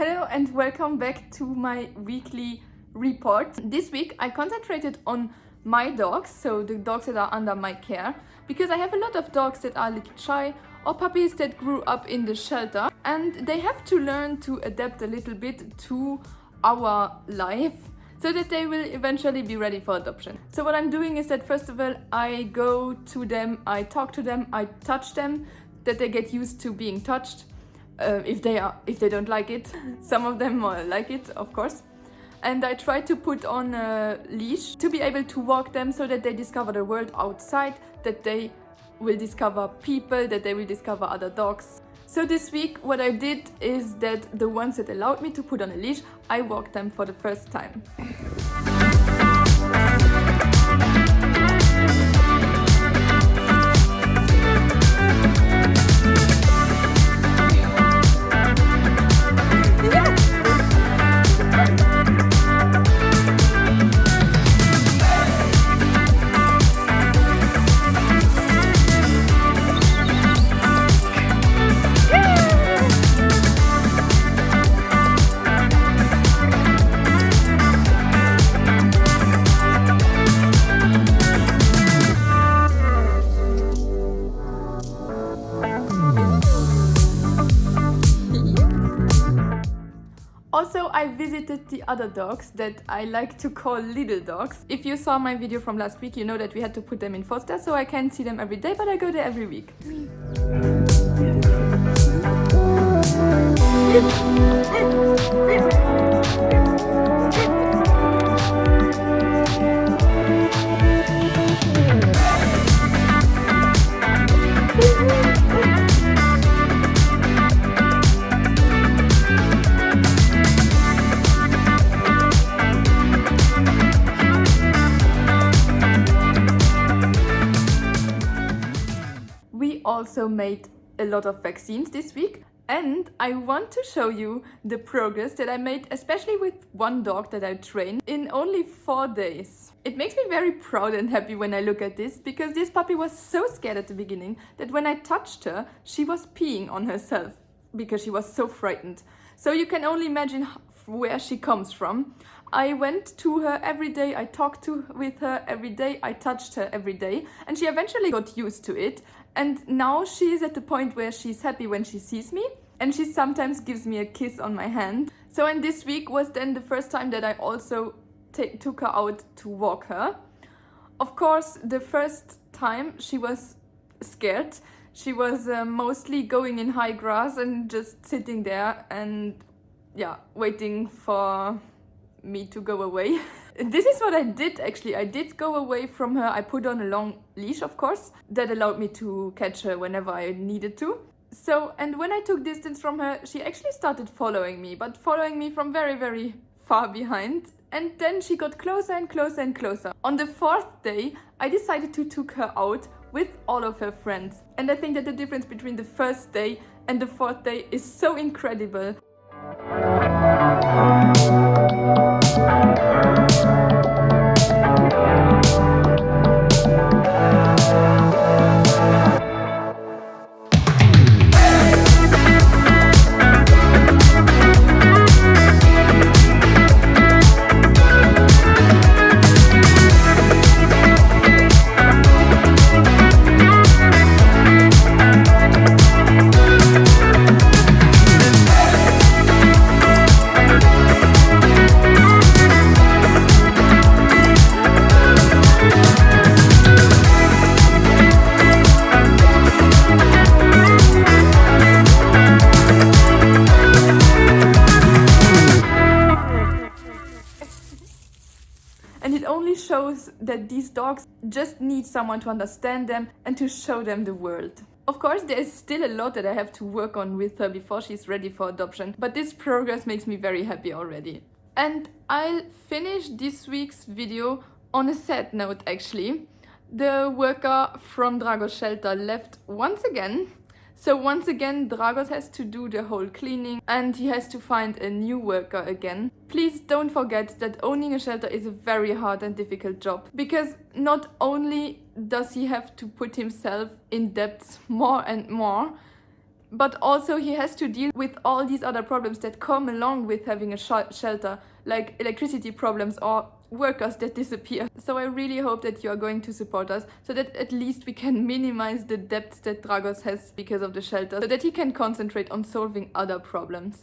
Hello and welcome back to my weekly report. This week I concentrated on my dogs, so the dogs that are under my care, because I have a lot of dogs that are a little shy or puppies that grew up in the shelter and they have to learn to adapt a little bit to our life so that they will eventually be ready for adoption. So what I'm doing is that first of all I go to them, I talk to them, I touch them, that they get used to being touched. If they don't like it. Some of them like it, of course. And I try to put on a leash to be able to walk them so that they discover the world outside, that they will discover people, that they will discover other dogs. So this week what I did is that the ones that allowed me to put on a leash, I walked them for the first time. Also, I visited the other dogs that I like to call little dogs. If you saw my video from last week, you know that we had to put them in foster, so I can't see them every day, but I go there every week. Also made a lot of vaccines this week, and I want to show you the progress that I made, especially with one dog that I trained in only 4 days. It makes me very proud and happy when I look at this, because this puppy was so scared at the beginning that when I touched her, she was peeing on herself because she was so frightened. So you can only imagine where she comes from. I went to her every day, I talked with her every day, I touched her every day, and she eventually got used to it. And now she is at the point where she's happy when she sees me, and she sometimes gives me a kiss on my hand. So and this week was then the first time that I also took her out to walk her. Of course, the first time she was scared. She was mostly going in high grass and just sitting there and waiting for me to go away. This is what I did actually. I did go away from her. I put on a long leash, of course, that allowed me to catch her whenever I needed to. So, and when I took distance from her, she actually started following me, but following me from very, very far behind. And then she got closer and closer and closer. On the 4th day, I decided to take her out with all of her friends. And I think that the difference between the 1st day and the 4th day is so incredible. And it only shows that these dogs just need someone to understand them and to show them the world. Of course, there is still a lot that I have to work on with her before she's ready for adoption, but this progress makes me very happy already. And I'll finish this week's video on a sad note actually. The worker from Dragos shelter left once again. So once again, Dragos has to do the whole cleaning and he has to find a new worker again. Please don't forget that owning a shelter is a very hard and difficult job, because not only does he have to put himself in debt more and more, but also he has to deal with all these other problems that come along with having a shelter, like electricity problems or workers that disappear. So I really hope that you are going to support us so that at least we can minimize the debts that Dragos has because of the shelter, so that he can concentrate on solving other problems.